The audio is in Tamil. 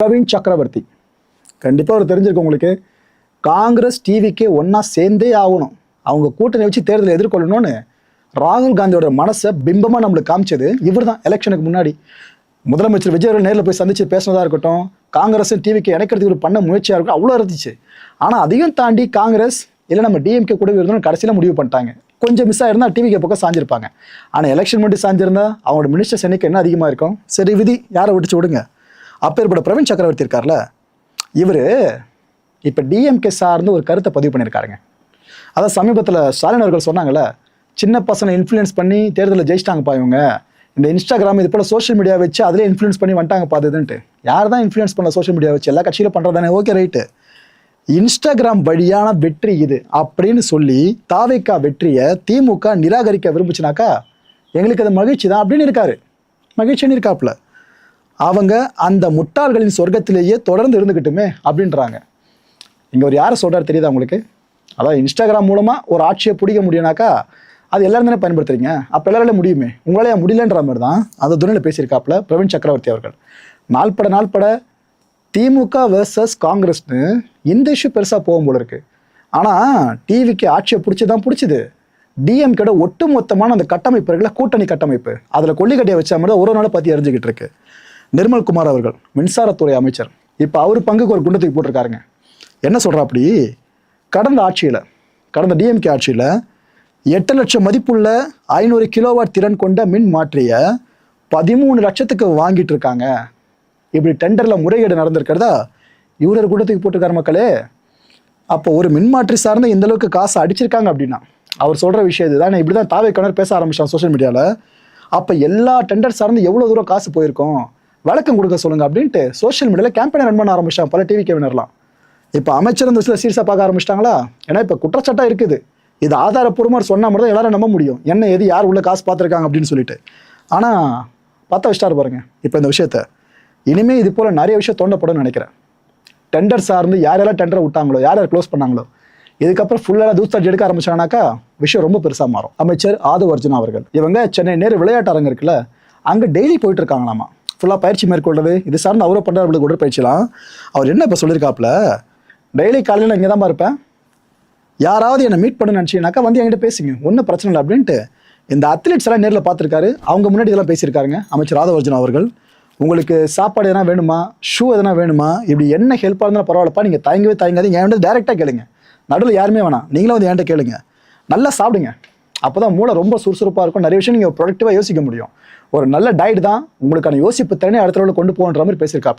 பிரவீன் சக்கரவர்த்தி கண்டிப்பாக அவர் தெரிஞ்சிருக்கும் உங்களுக்கு. காங்கிரஸ் டிவிக்கே ஒன்றா சேர்ந்தே ஆகணும், அவங்க கூட்டணி வச்சு தேர்தலை எதிர்கொள்ளணும்னு ராகுல் காந்தியோட மனசை பிம்பமாக நம்மளுக்கு காமிச்சது இவர் தான். எலெக்ஷனுக்கு முன்னாடி முதலமைச்சர் விஜய் அவர்கள் நேரில் போய் சந்திச்சு பேசினதாக இருக்கட்டும், காங்கிரஸ் டிவிக்கு இணைக்கிறதுக்கு ஒரு பண்ண முயற்சியாக இருக்கட்டும், அவ்வளோ இருந்துச்சு. ஆனால் அதையும் தாண்டி காங்கிரஸ் இல்லை நம்ம டிஎம்கே கூட இருந்தோம்னு கடைசியில் முடிவு பண்ணிட்டாங்க. கொஞ்சம் மிஸ் ஆயிருந்தால் டிவிக்கு பக்கம் சாஞ்சிருப்பாங்க. ஆனால் எலெக்ஷன் மட்டும் சாஞ்சிருந்தா அவங்களோட மினிஸ்டர்ஸ் எண்ணிக்கை என்ன அதிகமாக இருக்கும். சரி விதி யாரை விட்டுச்சு விடுங்க. அப்பேற்பட்ட பிரவீன் சக்கரவர்த்தி இருக்கார்ல, இவர் இப்போ டிஎம்கே சார்ந்து ஒரு கருத்தை பதிவு பண்ணியிருக்காருங்க. அதான் சமீபத்தில் ஸ்டாலின் அவர்கள் சொன்னாங்கல்ல, சின்ன பசங்களை இன்ஃப்ளூயன்ஸ் பண்ணி தேர்தலில் ஜெயிச்சிட்டாங்கப்பா இவங்க, இந்த இன்ஸ்டாகிராம் இது போல் சோஷியல் மீடியா வச்சு அதிலே இன்ஃப்ளூயன்ஸ் பண்ணி வந்துட்டாங்க பார்த்துதுன்ட்டு. யார் தான் இன்ஃப்ளூயன்ஸ் பண்ண சோஷியல் மீடியா வச்சு? எல்லா கட்சியிலும் பண்ணுறதானே, ஓகே ரைட்டு. இன்ஸ்டாகிராம் வழியான வெற்றி இது அப்படின்னு சொல்லி தாவேக்கா வெற்றியை திமுக நிராகரிக்க விரும்புச்சுனாக்கா எங்களுக்கு அது மகிழ்ச்சி தான் அப்படின்னு இருக்காரு, மகிழ்ச்சின்னு இருக்காப்புல. அவங்க அந்த முட்டாள்களின் சொர்க்கத்திலேயே தொடர்ந்து இருந்துக்கிட்டுமே அப்படின்றாங்க. இங்கே ஒரு யாரை சொல்கிறாரு தெரியுதா உங்களுக்கு? அதாவது இன்ஸ்டாகிராம் மூலமாக ஒரு ஆட்சியை பிடிக்க முடியும்னாக்கா அது எல்லாரும் தானே பயன்படுத்துறீங்க, அப்போ எல்லாரால முடியுமே, உங்களாலே முடியலன்ற மாதிரி தான் அந்த துணையில் பேசியிருக்காப்புல பிரவீன் சக்கரவர்த்தி அவர்கள். நாள்பட திமுக வர்சஸ் காங்கிரஸ்னு இந்த இஷ்யூ பெருசாக போகும் போல இருக்கு. ஆனால் டிவிக்கு ஆட்சியை பிடிச்சது டிஎம்கேட ஒட்டு மொத்தமான அந்த கட்டமைப்பு இருக்குல்ல, கூட்டணி கட்டமைப்பு, அதில் கொல்லிக்கட்டையை வச்ச மாதிரி ஒரு நாளை பற்றி அறிஞ்சிக்கிட்டு இருக்கு. நிர்மல்குமார் அவர்கள் மின்சாரத்துறை அமைச்சர், இப்போ அவர் பங்குக்கு ஒரு குண்டத்துக்கு போட்டிருக்காருங்க. என்ன சொல்கிறா அப்படி, கடந்த டிஎம்கே ஆட்சியில் 8 லட்சம் மதிப்புள்ள 500 கிலோவாட் திறன் கொண்ட மின் மாற்றியை 13 லட்சத்துக்கு வாங்கிட்டு இருக்காங்க. இப்படி டெண்டரில் முறைகேடு நடந்திருக்கிறதா இவர் ஒரு குண்டத்துக்கு போட்டிருக்காரு மக்களே. அப்போ ஒரு மின்மாற்றி சார்ந்த இந்த அளவுக்கு காசு அடிச்சிருக்காங்க அப்படின்னா அவர் சொல்கிற விஷயம் இதுதான். இப்படி தான் தாவேக்கானர் பேச ஆரம்பிச்சான் சோஷியல் மீடியாவில். அப்போ எல்லா டெண்டர் சார்ந்து எவ்வளோ தூரம் காசு போயிருக்கும் விளக்கம் கொடுக்க சொல்லுங்க அப்படின்ட்டு சோஷியல் மீடியாவில் கேம்பெயின் ரன் பண்ண ஆரம்பிச்சான் பல டிவி கேவினர்லாம். இப்போ அமைச்சர் இந்த விஷயத்தில் சீரியஸாக பார்க்க ஆரம்பிச்சிட்டாங்களா? ஏன்னா இப்போ குற்றச்சாட்டாக இருக்குது, இது ஆதாரப்பூர்வமாக சொன்னால் மட்டும் தான் எல்லாரும் நம்ப முடியும் என்ன எது யார் உள்ள காசு பார்த்துருக்காங்க அப்படின்னு சொல்லிட்டு. ஆனால் பார்த்தா வச்சிட்டாரு பாருங்க இப்போ இந்த விஷயத்த. இனிமேல் இது போல் நிறைய விஷயம் தோண்டப்படும் நினைக்கிறேன். டெண்டர் சார்ந்து யாரெல்லாம் டெண்டரை விட்டாங்களோ, யார் க்ளோஸ் பண்ணாங்களோ, இதுக்கப்புறம் ஃபுல்லாக தூஸ்தாட்சி எடுக்க ஆரம்பிச்சாங்கனாக்கா விஷயம் ரொம்ப பெருசாக மாறும். அமைச்சர் ஆதவ் அர்ஜுனா அவர்கள் இவங்க சென்னை நேரு விளையாட்டு அரங்கு இருக்குல்ல, அங்கே டெய்லி போயிட்டு இருக்காங்களாமா, ஃபுல்லாக பயிற்சி மேற்கொள்வது. இது சார்ந்து அவரை பண்ணுறாரு உடற்பயிற்சிலாம். அவர் என்ன இப்போ சொல்லியிருக்காப்புல, டெய்லி காலையில் இங்கே தான் இருப்பேன், யாராவது என்னை மீட் பண்ண நினச்சிங்கனாக்கா வந்து என்கிட்ட பேசுங்க, ஒன்றும் பிரச்சனை இல்லை அப்படின்ட்டு இந்த அத்லீட்ஸ் எல்லாம் நேரில் பார்த்துருக்காரு. அவங்க முன்னாடி இதெல்லாம் பேசியிருக்காருங்க அமைச்சர் ஆதவ் அர்ஜுனா அவர்கள். உங்களுக்கு சாப்பாடு எதனா வேணுமா, ஷூ எதனா வேணுமா, இப்படி என்ன ஹெல்ப்பாக இருந்தாலும் பரவாயில்லப்பா, நீங்கள் தயங்காதீங்க, என்கிட்ட டேரெக்டாக கேளுங்க, நடுவில் யாருமே வேணாம், நீங்களும் வந்து என்கிட்ட கேளுங்க, நல்லா சாப்பிடுங்க, அப்போ தான் மூளை ரொம்ப சுறுசுறுப்பாக இருக்கும், நிறைய விஷயம் நீங்கள் ப்ரொடக்டிவாக யோசிக்க முடியும். ஒரு நல்ல டயட் தான் உங்களுக்கான யோசிப்பு திறனை அடுத்த கொண்டு போகன்ற மாதிரி பேசியிருக்காரு.